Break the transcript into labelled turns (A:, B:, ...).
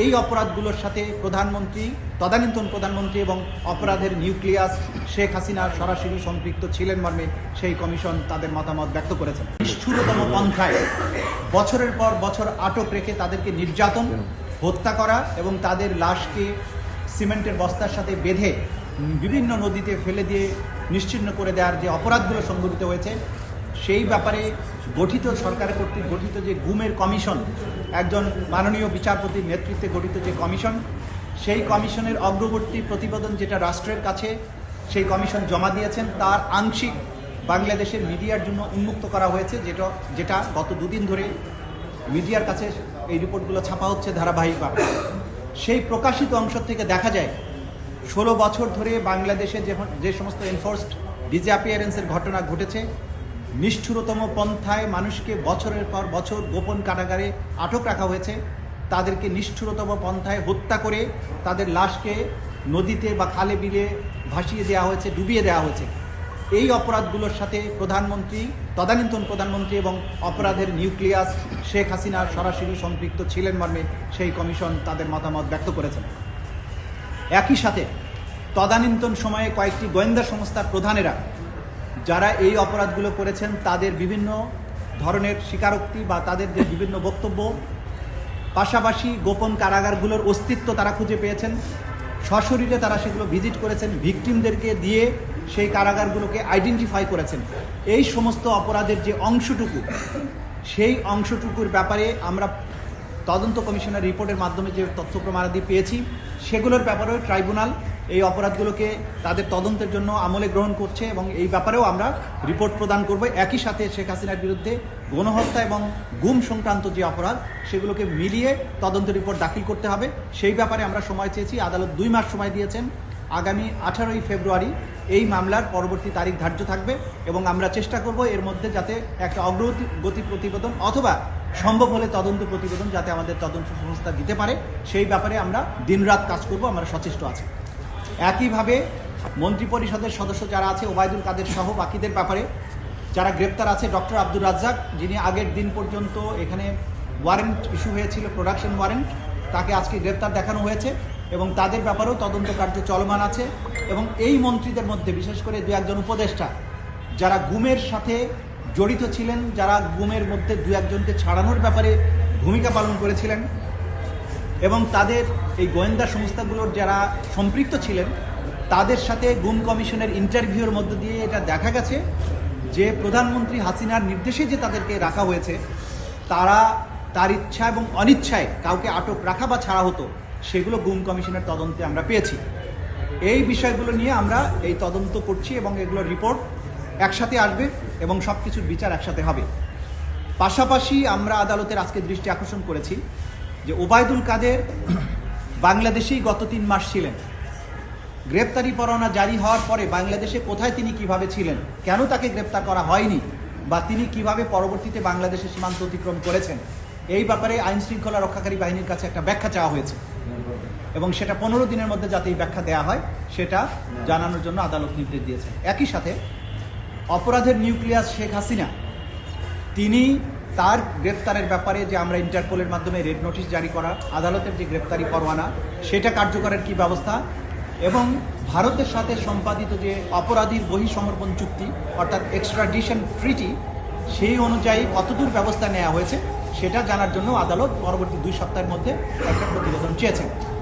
A: এই অপরাধগুলোর সাথে প্রধানমন্ত্রী, তদানীন্তন প্রধানমন্ত্রী এবং অপরাধের নিউক্লিয়াস শেখ হাসিনা সরাসরি সম্পৃক্ত ছিলেন মর্মে সেই কমিশন তাদের মতামত ব্যক্ত করেছেন। নিষ্ঠুরতম পন্থায় বছরের পর বছর আটক রেখে তাদেরকে নির্যাতন, হত্যা করা এবং তাদের লাশকে সিমেন্টের বস্তার সাথে বেঁধে বিভিন্ন নদীতে ফেলে দিয়ে নিশ্চিহ্ন করে দেওয়ার যে অপরাধগুলো সংঘটিত হয়েছে, সেই ব্যাপারে গঠিত সরকারের কর্তৃক গঠিত যে গুমের কমিশন, একজন মাননীয় বিচারপতির নেতৃত্বে গঠিত যে কমিশন, সেই কমিশনের অগ্রবর্তী প্রতিবেদন যেটা রাষ্ট্রের কাছে সেই কমিশন জমা দিয়েছেন, তার আংশিক বাংলাদেশের মিডিয়ার জন্য উন্মুক্ত করা হয়েছে, যেটা গত দুদিন ধরে মিডিয়ার কাছে এই রিপোর্টগুলো ছাপা হচ্ছে ধারাবাহিকভাবে। সেই প্রকাশিত অংশ থেকে দেখা যায় 16 বছর ধরে বাংলাদেশে যে সমস্ত এনফোর্সড ডিসঅ্যাপিয়ারেন্সের ঘটনা ঘটেছে, নিষ্ঠুরতম পন্থায় মানুষকে বছরের পর বছর গোপন কারাগারে আটক রাখা হয়েছে, তাদেরকে নিষ্ঠুরতম পন্থায় হত্যা করে তাদের লাশকে নদীতে বা খালে বিলে ভাসিয়ে দেওয়া হয়েছে, ডুবিয়ে দেওয়া হয়েছে। এই অপরাধগুলোর সাথে প্রধানমন্ত্রী, তদানীন্তন প্রধানমন্ত্রী এবং অপরাধের নিউক্লিয়াস শেখ হাসিনা সরাসরি সম্পৃক্ত ছিলেন মর্মে সেই কমিশন তাদের মতামত ব্যক্ত করেছেন। একই সাথে তদানীন্তন সময়ে কয়েকটি গোয়েন্দা সংস্থার প্রধানেরা যারা এই অপরাধগুলো করেছেন তাদের বিভিন্ন ধরনের স্বীকারোক্তি বা তাদের যে বিভিন্ন বক্তব্য, পাশাপাশি গোপন কারাগারগুলোর অস্তিত্ব তারা খুঁজে পেয়েছেন, সশরীরে তারা সেগুলো ভিজিট করেছেন, ভিকটিমদেরকে দিয়ে সেই কারাগারগুলোকে আইডেন্টিফাই করেছেন। এই সমস্ত অপরাধের যে অংশটুকু, সেই অংশটুকুর ব্যাপারে আমরা তদন্ত কমিশনের রিপোর্টের মাধ্যমে যে তথ্য প্রমাণাদি পেয়েছি, সেগুলোর ব্যাপারেও ট্রাইব্যুনাল এই অপরাধগুলোকে তাদের তদন্তের জন্য আমলে গ্রহণ করছে এবং এই ব্যাপারেও আমরা রিপোর্ট প্রদান করব। একই সাথে শেখ হাসিনার বিরুদ্ধে গণহত্যা এবং গুম সংক্রান্ত যে অপরাধ, সেগুলোকে মিলিয়ে তদন্ত রিপোর্ট দাখিল করতে হবে। সেই ব্যাপারে আমরা সময় চেয়েছি, আদালত 2 মাস সময় দিয়েছেন। আগামী 18ই ফেব্রুয়ারি এই মামলার পরবর্তী তারিখ ধার্য থাকবে এবং আমরা চেষ্টা করব এর মধ্যে যাতে একটা অগ্রগতি প্রতিবেদন অথবা সম্ভব হলে তদন্ত প্রতিবেদন যাতে আমাদের তদন্ত সংস্থা দিতে পারে, সেই ব্যাপারে আমরা দিনরাত কাজ করব, আমরা সচেষ্ট আছি। একইভাবে মন্ত্রিপরিষদের সদস্য যারা আছে, ওবায়দুল কাদের সহ বাকিদের ব্যাপারে যারা গ্রেপ্তার আছে, ডক্টর আব্দুর রাজ্জাক, যিনি আগের দিন পর্যন্ত এখানে ওয়ারেন্ট ইস্যু হয়েছিল, প্রোডাকশন ওয়ারেন্ট, তাকে আজকে গ্রেপ্তার দেখানো হয়েছে এবং তাদের ব্যাপারেও তদন্ত কার্য চলমান আছে। এবং এই মন্ত্রীদের মধ্যে বিশেষ করে 2-1 উপদেষ্টা যারা গুমের সাথে জড়িত ছিলেন, যারা গুমের মধ্যে 2-1 জনকে ছাড়ানোর ব্যাপারে ভূমিকা পালন করেছিলেন এবং তাদের এই গোয়েন্দা সংস্থাগুলোর যারা সম্পৃক্ত ছিলেন, তাদের সাথে গুম কমিশনের ইন্টারভিউর মধ্য দিয়ে এটা দেখা গেছে যে প্রধানমন্ত্রী হাসিনার নির্দেশে যে তাদেরকে রাখা হয়েছে, তার ইচ্ছা এবং অনিচ্ছায় কাউকে আটক রাখা বা ছাড়া হতো, সেগুলো গুম কমিশনের তদন্তে আমরা পেয়েছি। এই বিষয়গুলো নিয়ে আমরা এই তদন্ত করছি এবং এগুলোর রিপোর্ট একসাথে আসবে এবং সব কিছুর বিচার একসাথে হবে। পাশাপাশি আমরা আদালতের আজকে দৃষ্টি আকর্ষণ করেছি যে ওবায়দুল কাদের বাংলাদেশেই গত 3 মাস ছিলেন। গ্রেপ্তারি পরোয়ানা জারি হওয়ার পরে বাংলাদেশে কোথায় তিনি কিভাবে ছিলেন, কেন তাকে গ্রেপ্তার করা হয়নি, বা তিনি কিভাবে পরবর্তীতে বাংলাদেশের সীমান্ত অতিক্রম করেছেন, এই ব্যাপারে আইন শৃঙ্খলা রক্ষাকারী বাহিনীর কাছে একটা ব্যাখ্যা চাওয়া হয়েছে এবং সেটা 15 দিনের মধ্যে যাতে এই ব্যাখ্যা দেওয়া হয় সেটা জানানোর জন্য আদালত নির্দেশ দিয়েছেন। একই সাথে অপরাধের নিউক্লিয়াস শেখ হাসিনা, তিনি তার গ্রেপ্তারের ব্যাপারে যে আমরা ইন্টারপোলের মাধ্যমে রেড নোটিশ জারি করা, আদালতের যে গ্রেপ্তারি পরোয়ানা সেটা কার্যকরের কী ব্যবস্থা এবং ভারতের সাথে সম্পাদিত যে অপরাধীর বহিঃসমর্পণ চুক্তি অর্থাৎ এক্সট্রাডিশন ট্রিটি, সেই অনুযায়ী কতদূর ব্যবস্থা নেওয়া হয়েছে সেটা জানার জন্য আদালত পরবর্তী 2 সপ্তাহের মধ্যে একটা প্রতিবেদন চেয়েছেন।